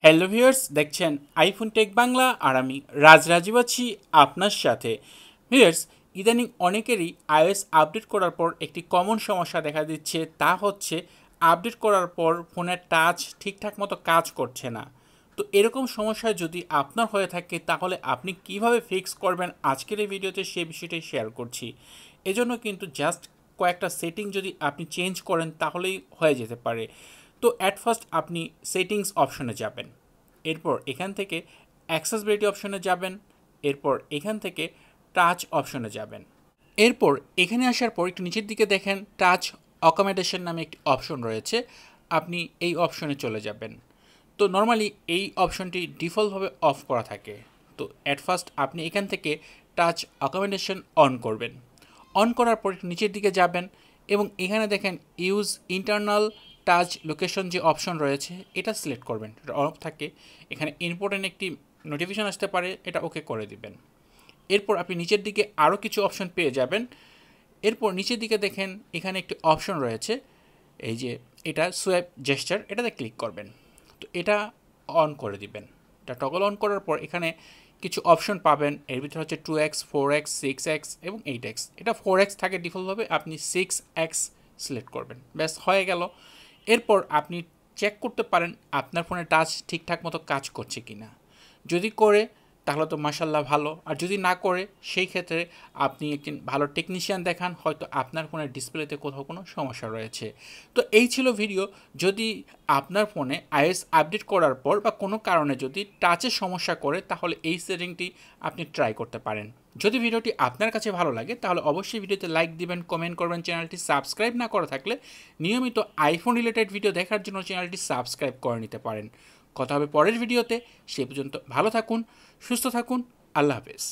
Hello viewers, দেখছেন iPhone take Bangla আর আমি রাজরাজীব আছি আপনার সাথে। ভিউয়ার্স, ইদানিং অনেকেরই iOS আপডেট করার পর একটি কমন সমস্যা দেখা দিচ্ছে, তা হচ্ছে আপডেট করার পর ফোনের টাচ ঠিকঠাক মতো কাজ করছে না। তো এরকম সমস্যা যদি আপনার হয়ে থাকে তাহলে আপনি কিভাবে ফিক্স করবেন আজকের এই ভিডিওতে সে বিষয়টাই শেয়ার করছি। এজন্য কিন্তু জাস্ট কয়েকটা সেটিং যদি আপনি চেঞ্জ করেন তাহলেই হয়ে যেতে পারে। তো অ্যাট ফার্স্ট আপনি সেটিংস অপশনে যাবেন, এরপর এখান থেকে অ্যাক্সেসিবিলিটি অপশনে যাবেন, এরপর এখান থেকে টাচ অপশনে যাবেন। এরপর এখানে আসার পর একটু নিচের দিকে দেখেন টাচ অকোমোডেশন নামে একটি অপশন রয়েছে, আপনি এই অপশনে চলে যাবেন। তো নর্মালি এই অপশনটি ডিফল্টভাবে অফ করা থাকে। তো অ্যাট ফার্স্ট আপনি এখান থেকে টাচ অকোমোডেশন অন করবেন। অন করার পর একটু নিচের দিকে যাবেন এবং এখানে দেখেন ইউজ ইন্টারনাল টাচ লোকেশন যে অপশন রয়েছে এটা সিলেক্ট করবেন। এটা অফ থাকে, এখানে ইম্পর্টেন্ট একটি নোটিফিকেশন আসতে পারে, এটা ওকে করে দিবেন। এরপর আপনি নিচের দিকে আরও কিছু অপশন পেয়ে যাবেন। এরপর নিচের দিকে দেখেন এখানে একটি অপশন রয়েছে, এই যে এটা সোয়াইপ জেস্টার, এটাতে ক্লিক করবেন। তো এটা অন করে দিবেন। এটা টগল অন করার পর এখানে কিছু অপশন পাবেন, এর ভিতরে হচ্ছে 2x, 4x, 6x এবং 8x। এটা 4x থাকে ডিফল্টভাবে, আপনি 6x সিলেক্ট করবেন, ব্যাস হয়ে গেল। এরপর আপনি চেক করতে পারেন আপনার ফোনে টাচ ঠিকঠাক মতো কাজ করছে কি না। যদি করে তাহলে তো মাশাল্লাহ ভালো, আর যদি না করে সেই ক্ষেত্রে আপনি একটি ভালো টেকনিশিয়ান দেখান, হয়তো আপনার ফোনের ডিসপ্লেতে কোথাও কোনো সমস্যা রয়েছে। তো এই ছিল ভিডিও। যদি আপনার ফোনে iOS আপডেট করার পর বা কোনো কারণে যদি টাচের সমস্যা করে তাহলে এই সেটিংটি আপনি ট্রাই করতে পারেন। যদি ভিডিওটি আপনার কাছে ভালো লাগে তাহলে অবশ্যই ভিডিওতে লাইক দিবেন, কমেন্ট করবেন। চ্যানেলটি সাবস্ক্রাইব না করা থাকলে নিয়মিত আইফোন রিলেটেড ভিডিও দেখার জন্য চ্যানেলটি সাবস্ক্রাইব করে নিতে পারেন। কথা হবে পরের ভিডিওতে, সে পর্যন্ত ভালো থাকুন, সুস্থ থাকুন, আল্লাহ হাফেজ।